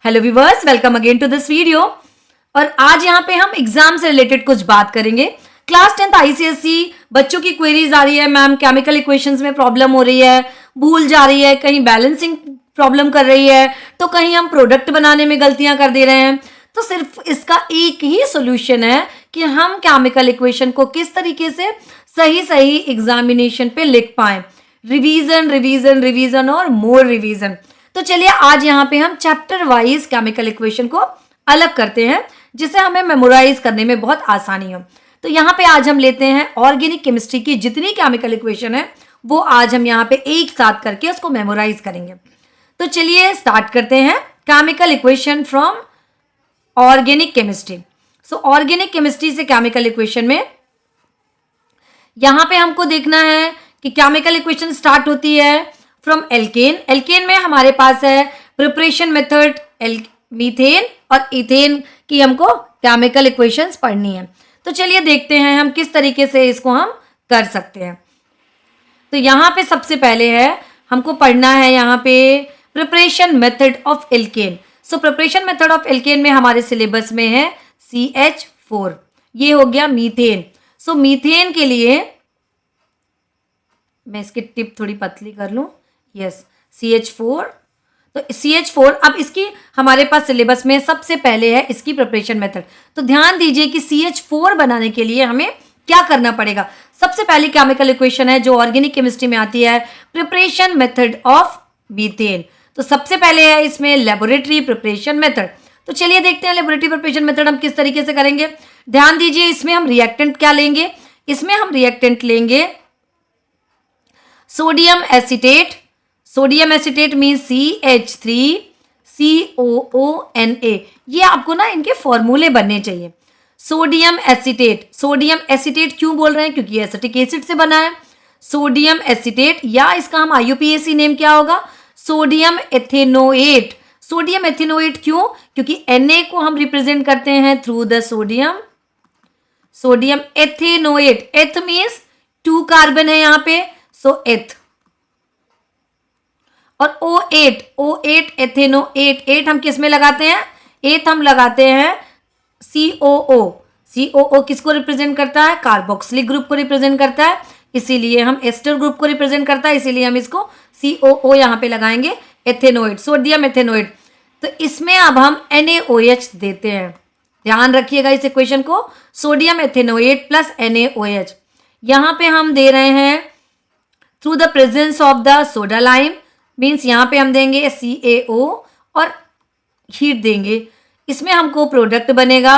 Hello viewers, welcome again to this video. और आज यहाँ पे हम एग्जाम से रिलेटेड कुछ बात करेंगे। क्लास 10th आईसीएसई बच्चों की क्वेरीज आ रही है, मैम केमिकल इक्वेशंस में प्रॉब्लम हो रही है, भूल जा रही है, कहीं बैलेंसिंग प्रॉब्लम कर रही है, तो कहीं हम प्रोडक्ट बनाने में गलतियां कर दे रहे हैं। तो सिर्फ इसका एक ही सोल्यूशन है कि हम केमिकल इक्वेशन को किस तरीके से सही सही एग्जामिनेशन पे लिख पाएं। रिवीजन रिवीजन रिवीजन और मोर रिवीजन। तो चलिए आज यहाँ पे हम चैप्टर वाइज केमिकल इक्वेशन को अलग करते हैं, जिससे हमें मेमोराइज करने में बहुत आसानी हो। तो यहाँ पे आज हम लेते हैं ऑर्गेनिक केमिस्ट्री की जितनी केमिकल इक्वेशन है वो आज हम यहाँ पे एक साथ करके उसको मेमोराइज करेंगे। तो चलिए स्टार्ट करते हैं chemical equation from organic chemistry. So organic chemistry से केमिकल इक्वेशन में यहाँ पे हमको देखना है कि केमिकल इक्वेशन स्टार्ट होती है फ्रॉम एल्केन। एल्केन में हमारे पास है प्रिपरेशन मेथड, मीथेन और इथेन की हमको केमिकल इक्वेशंस पढ़नी है। तो चलिए देखते हैं हम किस तरीके से इसको हम कर सकते हैं। तो यहाँ पे सबसे पहले है हमको पढ़ना है यहाँ पे preparation method of alkene. So preparation method of alkene में हमारे सिलेबस में है CH4। ये हो गया मीथेन। सो मीथेन के लिए मैं इसकी टिप थोड़ी पतली कर लूँ। Yes, CH4। तो CH4 अब इसकी हमारे पास सिलेबस में सबसे पहले है इसकी प्रिपरेशन मेथड। तो ध्यान दीजिए कि CH4 बनाने के लिए हमें क्या करना पड़ेगा। सबसे पहली केमिकल इक्वेशन है जो ऑर्गेनिक केमिस्ट्री में आती है, प्रिपरेशन मेथड ऑफ मीथेन। तो सबसे पहले है इसमें लेबोरेटरी प्रिपरेशन मेथड। तो चलिए देखते हैं लेबोरेटरी प्रिपरेशन मेथड हम किस तरीके से करेंगे। ध्यान दीजिए इसमें हम रिएक्टेंट क्या लेंगे। इसमें हम रिएक्टेंट लेंगे sodium acetate. Sodium acetate mean CH3COONA। ये आपको ना इनके फॉर्मूले बनने चाहिए। सोडियम एसीटेट, सोडियम एसीटेट क्यों बोल रहे हैं? क्योंकि एसिटिक एसिड से बना है। सोडियम एसीटेट या इसका हम IUPAC नेम क्या होगा? Sodium ethanoate. सोडियम एथेनोएट क्यों? क्योंकि Na को हम रिप्रेजेंट करते हैं through the sodium. Sodium ethanoate, एथ मीन्स 2 कार्बन है यहाँ पे, सो एथ। और O8 एथेनोएट, 8 हम किस में लगाते हैं? 8 हम लगाते हैं COO। COO किसको रिप्रेजेंट करता है? कार्बोक्सिलिक ग्रुप को रिप्रेजेंट करता है, इसीलिए हम एस्टर ग्रुप को रिप्रेजेंट करता है, इसीलिए हम इसको COO यहाँ पे लगाएंगे। Ethanoate, sodium ethanoate. तो इसमें अब हम NaOH देते हैं। ध्यान रखिएगा इस इक्वेशन को, सोडियम एथेनोएट प्लस NaOH। यहाँ पे हम दे रहे हैं through the presence of the soda lime, means यहाँ पे हम देंगे CaO और हीट देंगे। इसमें हमको प्रोडक्ट बनेगा,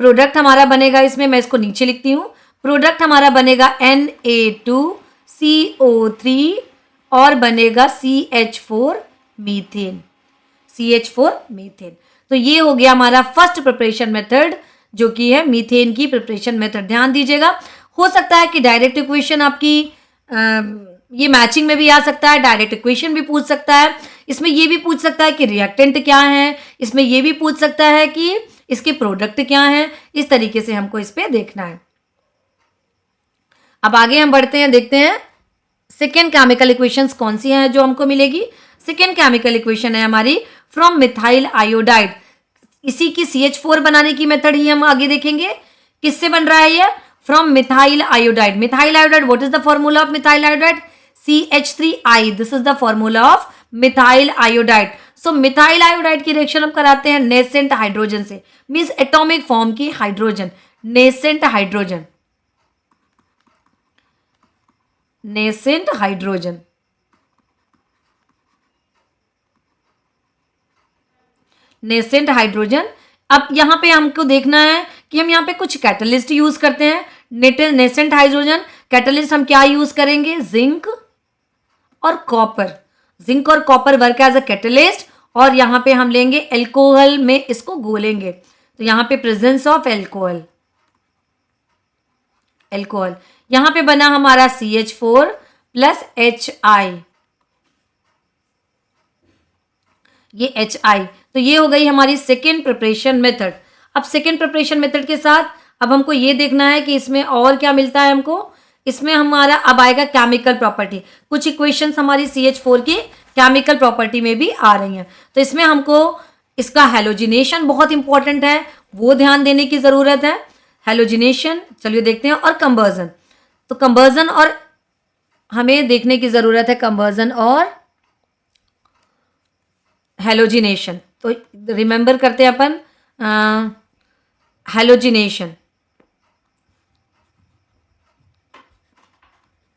प्रोडक्ट हमारा बनेगा इसमें, मैं इसको नीचे लिखती हूँ, प्रोडक्ट हमारा बनेगा Na2CO3 और बनेगा CH4 मीथेन। CH4 methane. तो ये हो गया हमारा फर्स्ट प्रिपरेशन मेथड जो कि है मीथेन की प्रिपरेशन मेथड। ध्यान दीजिएगा, हो सकता है कि डायरेक्ट इक्वेशन आपकी ये मैचिंग में भी आ सकता है, डायरेक्ट इक्वेशन भी पूछ सकता है, इसमें ये भी पूछ सकता है कि रिएक्टेंट क्या है, इसमें ये भी पूछ सकता है कि इसके प्रोडक्ट क्या हैं। इस तरीके से हमको इस पे देखना है। अब आगे हम बढ़ते हैं, देखते हैं सेकेंड केमिकल इक्वेशंस कौन सी हैं जो हमको मिलेगी। सेकेंड केमिकल इक्वेशन है हमारी फ्रॉम मिथाइल आयोडाइड। इसी की CH4 बनाने की मेथड ही हम आगे देखेंगे। किससे बन रहा है ये? From methyl iodide. Methyl iodide, what is the formula of methyl iodide? CH3I। This is the formula of methyl iodide. So methyl iodide की रिएक्शन हम कराते हैं नेसेंट हाइड्रोजन से, मीन्स एटॉमिक फॉर्म की hydrogen, nascent hydrogen, nascent hydrogen. Nascent hydrogen. अब यहाँ पे हमको देखना है कि हम यहाँ पे कुछ कैटलिस्ट यूज करते हैं। नेसेंट हाइड्रोजन कैटलिस्ट हम क्या यूज करेंगे? जिंक और कॉपर। जिंक और copper work as a catalyst, और यहाँ पे हम लेंगे एल्कोहल में इसको घोलेंगे। तो यहाँ पे प्रेजेंस ऑफ एल्कोहल, एल्कोहल। यहाँ पे बना हमारा CH4 प्लस HI, ये HI। तो ये हो गई हमारी सेकेंड प्रिपरेशन मेथड। अब सेकेंड प्रिपरेशन मेथड के साथ अब हमको ये देखना है कि इसमें और क्या मिलता है हमको। इसमें हमारा अब आएगा केमिकल प्रॉपर्टी। कुछ इक्वेशंस हमारी CH4 की केमिकल प्रॉपर्टी में भी आ रही हैं। तो इसमें हमको इसका हैलोजिनेशन बहुत इंपॉर्टेंट है, वो ध्यान देने की ज़रूरत है। हैलोजिनेशन चलिए देखते हैं, और कंबर्जन। तो कंबर्जन और हमें देखने की ज़रूरत है, कंबर्जन और हैलोजिनेशन। तो रिमेंबर करते हैं अपन हैलोजिनेशन।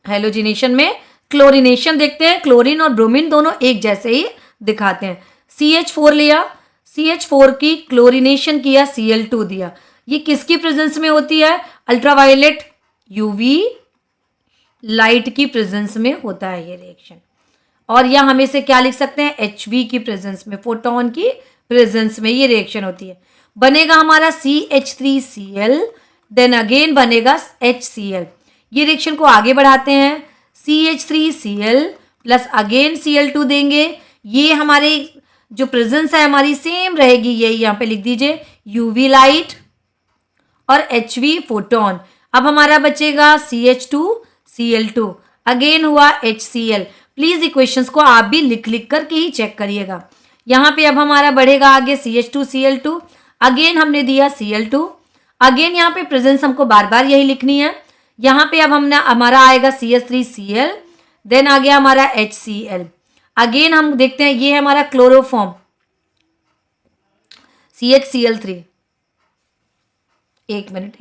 हैलोजिनेशन में क्लोरीनेशन देखते हैं, क्लोरीन और ब्रोमीन दोनों एक जैसे ही दिखाते हैं। CH4 लिया, CH4 की क्लोरीनेशन किया, Cl2 दिया। ये किसकी प्रेजेंस में होती है? अल्ट्रावायलेट यूवी लाइट की प्रेजेंस में होता है ये रिएक्शन। और या हम इसे क्या लिख सकते हैं? HV की प्रेजेंस में, फोटोन की प्रेजेंस में ये रिएक्शन होती है। बनेगा हमारा CH3Cl, देन अगेन बनेगा HCl। ये रिएक्शन को आगे बढ़ाते हैं, CH3Cl प्लस अगेन Cl2 देंगे। ये हमारे जो प्रेजेंस है हमारी सेम रहेगी, यही यहाँ पे लिख दीजिए, UV लाइट और HV फोटोन। अब हमारा बचेगा CH2Cl2, अगेन हुआ HCl। प्लीज इक्वेशंस को आप भी लिख लिख करके ही चेक करिएगा। यहाँ पे अब हमारा बढ़ेगा आगे CH2Cl2, अगेन हमने दिया Cl2, अगेन यहाँ पे प्रेजेंस हमको बार बार यही लिखनी है। यहाँ पे अब हमने हमारा आएगा CH3Cl, देन आ गया हमारा HCl। अगेन हम देखते हैं, ये है हमारा क्लोरोफॉर्म CHCl3। एक मिनट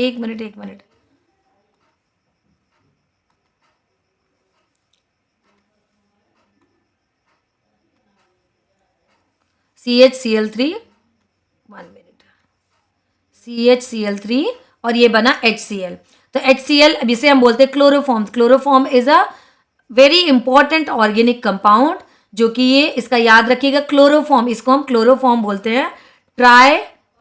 CHCl3, 1 मिनट, CHCl3 और ये बना HCl। तो HCl अब इसे हम बोलते हैं chloroform. Chloroform is a very important organic compound, जो कि ये इसका याद रखिएगा, क्लोरोफॉर्म, इसको हम क्लोरोफॉर्म बोलते हैं, try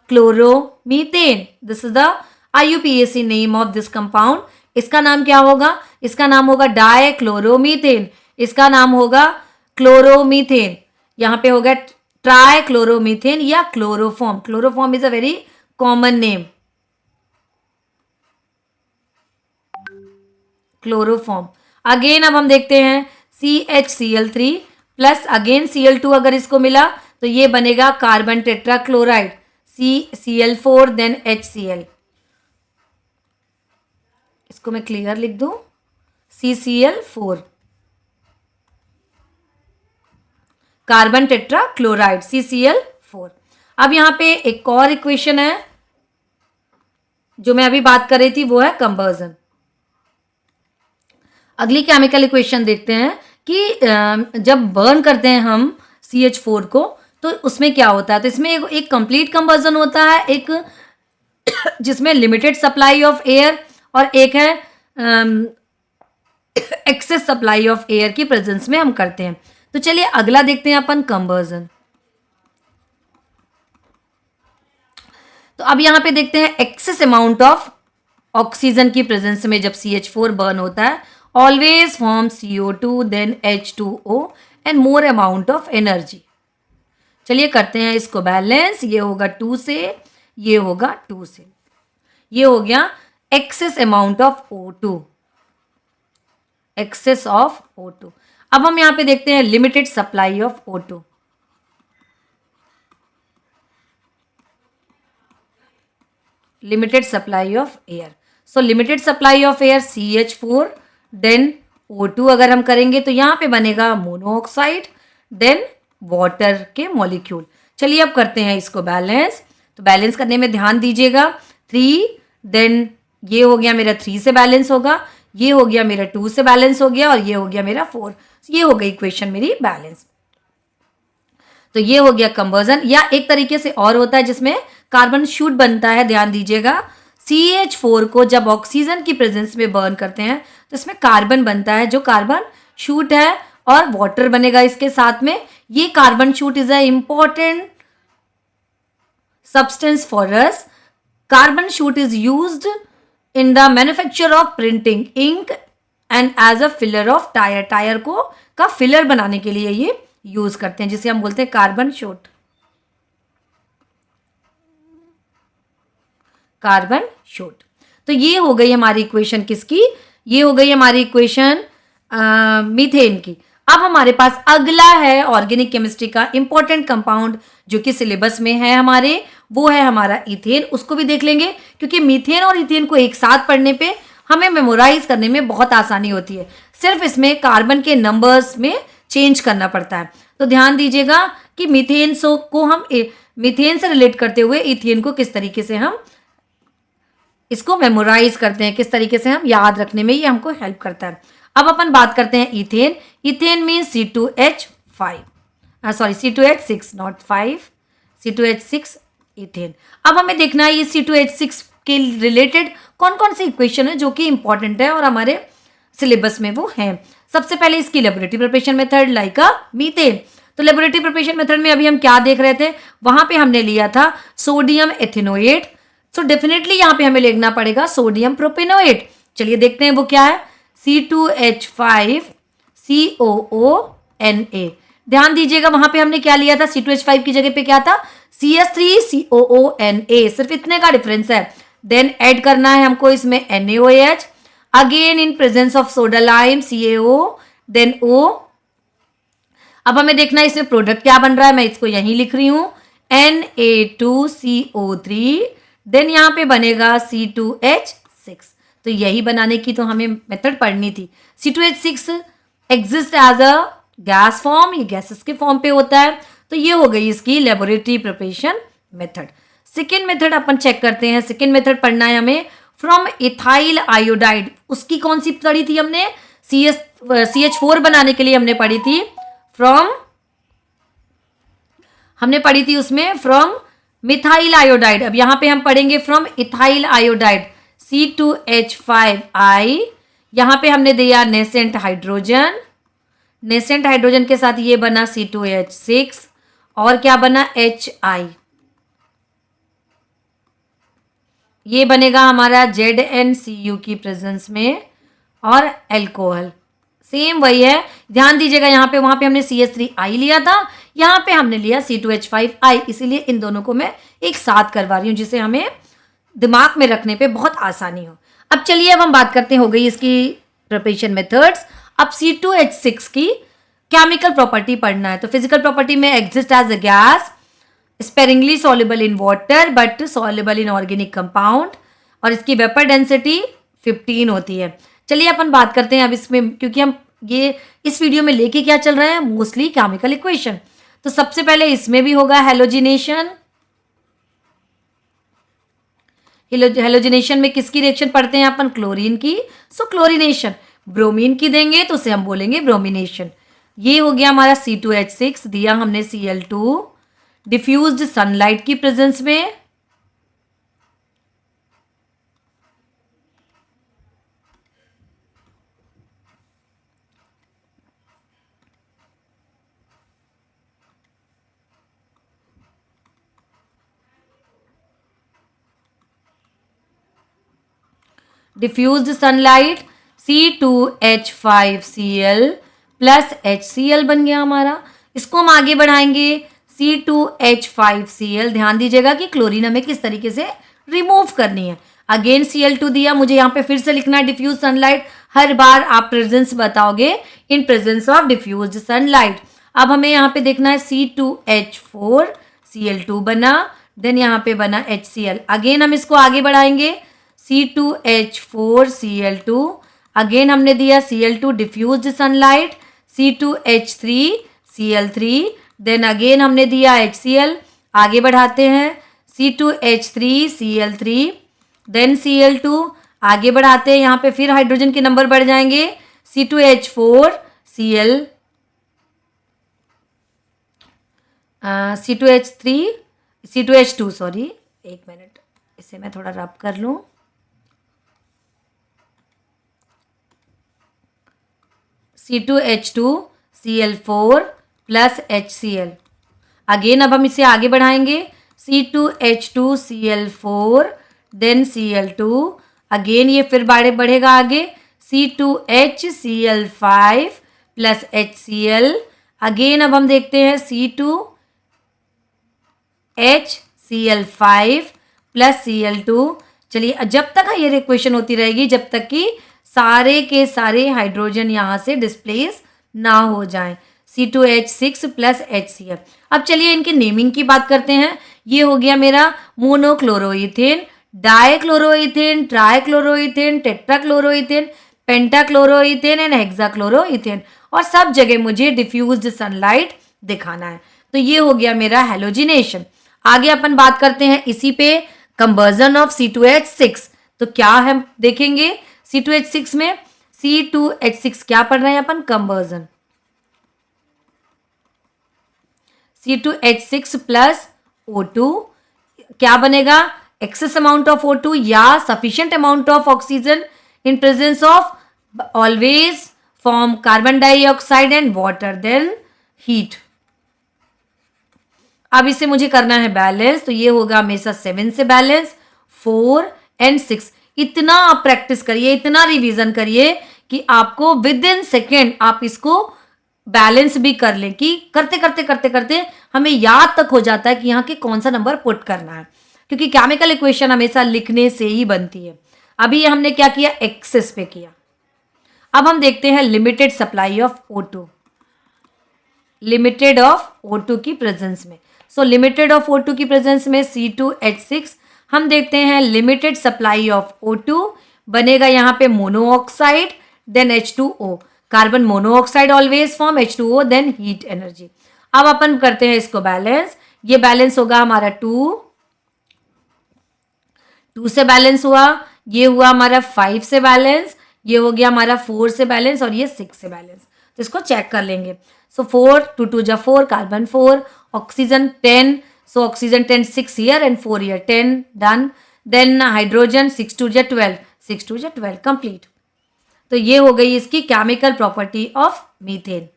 chloromethane. This is the IUPAC name of this compound. इसका नाम क्या होगा? इसका नाम होगा डाई क्लोरोमीथेन, इसका नाम होगा क्लोरोमीथेन। यहाँ पे होगा ट्राई क्लोरोमीथेन या chloroform. Chloroform is a very common name, chloroform. Again अब हम देखते हैं CHCl3 प्लस अगेन Cl2 अगर इसको मिला तो ये बनेगा carbon tetrachloride, CCl4 then HCl। इसको मैं क्लियर लिख दूं, CCl4, carbon tetrachloride, CCl4। अब यहाँ पे एक और इक्वेशन है जो मैं अभी बात कर रही थी, वो है कंबर्जन। अगली केमिकल इक्वेशन देखते हैं कि जब बर्न करते हैं हम CH4 को तो उसमें क्या होता है। तो इसमें एक कंप्लीट कंबर्जन होता है, एक जिसमें लिमिटेड सप्लाई ऑफ एयर, और एक है एक्सेस सप्लाई ऑफ एयर की प्रेजेंस में हम करते हैं। तो चलिए अगला देखते हैं अपन, कंबर्जन। तो अब यहाँ पे देखते हैं एक्सेस अमाउंट ऑफ ऑक्सीजन की प्रेजेंस में जब CH4 बर्न होता है, always form CO2 then H2O and more amount of energy. चलिए करते हैं इसको बैलेंस, ये होगा 2 से, ये होगा 2 से, ये हो गया excess amount of O2, excess of O2। अब हम यहाँ पे देखते हैं limited supply of O2। Limited supply of air, so limited supply of air CH4 then O2 अगर हम करेंगे तो यहाँ पे बनेगा मोनोऑक्साइड देन वाटर के मॉलिक्यूल। चलिए अब करते हैं इसको बैलेंस। तो बैलेंस करने में ध्यान दीजिएगा, 3 देन ये हो गया मेरा 3 से बैलेंस होगा, ये हो गया मेरा 2 से बैलेंस हो गया, और ये हो गया मेरा 4। ये हो गई इक्वेशन मेरी बैलेंस। तो ये हो गया कंबर्जन। या एक तरीके से और होता है जिसमें कार्बन शूट बनता है, ध्यान दीजिएगा, CH4 को जब ऑक्सीजन की प्रेजेंस में बर्न करते हैं तो इसमें कार्बन बनता है जो कार्बन शूट है, और वाटर बनेगा इसके साथ में। ये carbon soot is a important substance for us. Carbon soot is used in the manufacture of printing ink and as a filler of tyre. Tyre को का फिलर बनाने के लिए ये यूज करते हैं, जिसे हम बोलते हैं कार्बन शूट, कार्बन शूट। तो ये हो गई हमारी इक्वेशन किसकी? ये हो गई हमारी इक्वेशन मीथेन की। अब हमारे पास अगला है ऑर्गेनिक केमिस्ट्री का इंपॉर्टेंट कंपाउंड जो कि सिलेबस में है हमारे, वो है हमारा इथेन। उसको भी देख लेंगे क्योंकि मीथेन और इथेन को एक साथ पढ़ने पे हमें मेमोराइज करने में बहुत आसानी होती है, सिर्फ इसमें कार्बन के नंबर्स में चेंज करना पड़ता है। तो ध्यान दीजिएगा कि मीथेन को हम मीथेन से रिलेट करते हुए इथेन को किस तरीके से हम इसको मेमोराइज करते हैं, किस तरीके से हम याद रखने में ये हमको हेल्प करता है। अब अपन बात करते हैं ethane. Ethane means C2H5, sorry C2H6 not 5, C2H6 ethane. अब हमें देखना है ये C2H6 के रिलेटेड कौन कौन सी इक्वेशन है जो कि इंपॉर्टेंट है और हमारे सिलेबस में वो है। सबसे पहले इसकी लेबोरेटरी प्रिपरेशन मेथड लाइक अ मीथेन। तो लेबोरेटरी प्रिपरेशन मेथड में अभी हम क्या देख रहे थे, वहां पे हमने लिया था सोडियम एथेनोएट। सो डेफिनेटली यहाँ पे हमें लिखना पड़ेगा सोडियम प्रोपेनोएट। चलिए देखते हैं वो क्या है, C2H5COONA। ध्यान दीजिएगा वहां पे हमने क्या लिया था, C2H5 की जगह पे क्या था, CS3COONA, सिर्फ इतने का डिफरेंस है। देन ऐड करना है हमको इसमें NaOH, again in presence of soda lime CaO, then O। अब हमें देखना है इसमें प्रोडक्ट क्या बन रहा है, मैं इसको यहीं लिख रही हूं Na2CO3, देन यहाँ पे बनेगा C2H6। तो यही बनाने की तो हमें मेथड पढ़नी थी। C2H6 exist as a gas form, ये गैसेस के फॉर्म पे होता है। तो ये हो गई इसकी laboratory preparation method. Second method अपन चेक करते हैं। सेकेंड मेथड पढ़ना है हमें फ्रॉम इथाइल आयोडाइड। उसकी कौन सी पढ़ी थी हमने, CH4 बनाने के लिए हमने पढ़ी थी हमने पढ़ी थी उसमें फ्रॉम मिथाइल आयोडाइड। अब यहां पे हम पढ़ेंगे फ्रॉम इथाइल आयोडाइड C2H5I। यहां पे हमने दिया नेसेंट हाइड्रोजन, नेसेंट हाइड्रोजन के साथ ये बना C2H6 और क्या बना HI। ये बनेगा हमारा ZnCu की प्रेजेंस में और अल्कोहल सेम वही है। ध्यान दीजिएगा यहाँ पे वहां पे हमने CH3I लिया था, यहाँ पे हमने लिया C2H5I, इसीलिए इन दोनों को मैं एक साथ करवा रही हूँ जिसे हमें दिमाग में रखने पे बहुत आसानी हो। अब चलिए अब हम बात करते हैं, हो गई इसकी प्रिपरेशन मेथड्स। अब C2H6 की केमिकल प्रॉपर्टी पढ़ना है। तो फिजिकल प्रॉपर्टी में exist as a gas, sparingly soluble in water but soluble in organic compound, और इसकी वेपर डेंसिटी 15 होती है। चलिए अपन बात करते हैं अब इसमें, क्योंकि हम ये इस वीडियो में लेके क्या चल रहा है, मोस्टली केमिकल इक्वेशन। तो सबसे पहले इसमें भी होगा हेलोजिनेशन। हेलोजिनेशन में किसकी रिएक्शन पढ़ते हैं अपन, क्लोरीन की। सो क्लोरीनेशन। ब्रोमीन की देंगे तो उसे हम बोलेंगे ब्रोमिनेशन। ये हो गया हमारा C2H6, दिया हमने Cl2 डिफ्यूज्ड सनलाइट की प्रेजेंस में। Diffused sunlight C2H5Cl plus HCl बन गया हमारा। इसको हम आगे बढ़ाएंगे C2H5Cl। ध्यान दीजिएगा कि क्लोरीन हमें किस तरीके से रिमूव करनी है। अगेन Cl2 दिया, मुझे यहाँ पे फिर से लिखना है डिफ्यूज सनलाइट। हर बार आप प्रेजेंस बताओगे in presence of diffuse sunlight. अब हमें यहाँ पे देखना है C2H4Cl2 बना, देन यहाँ पे बना HCl। अगेन हम इसको आगे बढ़ाएंगे C2H4Cl2, अगेन हमने दिया Cl2 diffused sunlight, C2H3Cl3, then again हमने दिया HCl। आगे बढ़ाते हैं C2H3Cl3, देन Cl2, आगे बढ़ाते हैं, यहाँ पे फिर हाइड्रोजन के नंबर बढ़ जाएंगे C2H4Cl, C2H2 सॉरी, एक मिनट इसे मैं थोड़ा रब कर लूँ। C2H2Cl4 plus HCl। अगेन अब हम इसे आगे बढ़ाएंगे C2H2Cl4 देन Cl2, अगेन ये फिर बढ़ेगा आगे C2HCl5 प्लस HCl। अगेन अब हम देखते हैं C2HCl5 प्लस Cl2। चलिए जब तक ये इक्वेशन होती रहेगी जब तक कि सारे के सारे हाइड्रोजन यहाँ से डिस्प्लेस ना हो जाएं। C2H6 plus HCl। अब चलिए इनके नेमिंग की बात करते हैं। ये हो गया मेरा मोनोक्लोरोइथेन, डाइक्लोरोइथेन, ट्राइक्लोरोइथेन, टेट्राक्लोरोइथेन, पेंटाक्लोरोइथेन एंड हेक्साक्लोरोइथेन। और सब जगह मुझे डिफ्यूज्ड सनलाइट दिखाना है। तो ये हो गया मेरा हैलोजिनेशन। आगे अपन बात करते हैं इसी पे, कंबर्जन ऑफ C2H6। तो क्या हम देखेंगे C2H6 में, C2H6 क्या पढ़ रहे हैं अपन, कंबर्जन। C2H6 प्लस O2 क्या बनेगा, एक्सेस अमाउंट ऑफ O2 या sufficient amount of oxygen in presence of always form carbon dioxide and water then heat. अब इसे मुझे करना है बैलेंस, तो ये होगा हमेशा 7 से बैलेंस, 4 एंड 6। इतना आप प्रैक्टिस करिए, इतना रिवीजन करिए कि आपको विद इन सेकेंड आप इसको बैलेंस भी कर लें, कि करते करते करते करते हमें याद तक हो जाता है कि यहाँ के कौन सा नंबर पुट करना है, क्योंकि केमिकल इक्वेशन हमेशा लिखने से ही बनती है। अभी हमने क्या किया, एक्सेस पे किया। अब हम देखते हैं limited supply of O2, limited of O2 की प्रेजेंस में। सो लिमिटेड ऑफ O2 की प्रेजेंस में C2H6, हम देखते हैं लिमिटेड सप्लाई ऑफ O2 बनेगा यहाँ पे monoxide then H2O, carbon monoxide always form H2O then heat energy. अब अपन करते हैं इसको बैलेंस। ये बैलेंस होगा हमारा 2 से बैलेंस हुआ, ये हुआ हमारा 5 से बैलेंस, ये हो गया हमारा 4 से बैलेंस और ये 6 से बैलेंस। तो इसको चेक कर लेंगे। सो 4 2 2 जा 4, carbon 4, oxygen 10, so oxygen 10, 6 here and 4 here, 10 done. Then hydrogen 6 2 जा 12, 6 2 जा 12 कंप्लीट। तो ये हो गई इसकी केमिकल प्रॉपर्टी ऑफ मीथेन।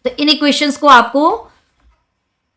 तो इन इक्वेशंस को आपको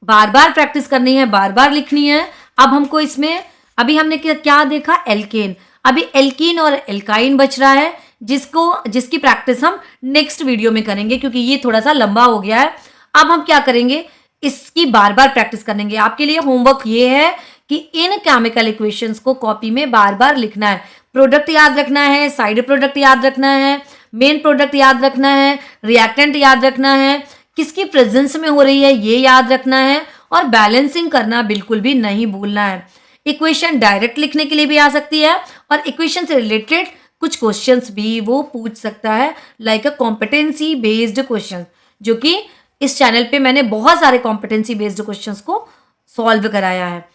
बार बार प्रैक्टिस करनी है, बार बार लिखनी है। अब हमको इसमें, अभी हमने क्या देखा, एल्केन। अभी एल्कीन और एल्काइन बच रहा है, जिसकी प्रैक्टिस हम नेक्स्ट वीडियो में करेंगे, क्योंकि ये थोड़ा सा लंबा हो गया है। अब हम क्या करेंगे, इसकी बार बार प्रैक्टिस करेंगे। आपके लिए होमवर्क ये है कि इन केमिकल इक्वेशंस को कॉपी में बार बार लिखना है। प्रोडक्ट याद रखना है, साइड प्रोडक्ट याद रखना है, मेन प्रोडक्ट याद रखना है, रिएक्टेंट याद रखना है, किसकी प्रेजेंस में हो रही है ये याद रखना है, और बैलेंसिंग करना बिल्कुल भी नहीं भूलना है। इक्वेशन डायरेक्ट लिखने के लिए भी आ सकती है, और इक्वेशन से रिलेटेड कुछ क्वेश्चंस भी वो पूछ सकता है, लाइक अ कॉम्पिटेंसी बेस्ड क्वेश्चन, जो कि इस चैनल पे मैंने बहुत सारे कॉम्पिटेंसी बेस्ड क्वेश्चंस को सॉल्व कराया है।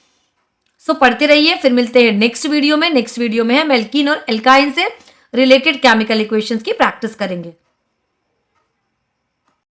सो पढ़ते रहिए, फिर मिलते हैं नेक्स्ट वीडियो में। नेक्स्ट वीडियो में हम एल्कीन और एल्काइन से रिलेटेड केमिकल इक्वेशंस की प्रैक्टिस करेंगे।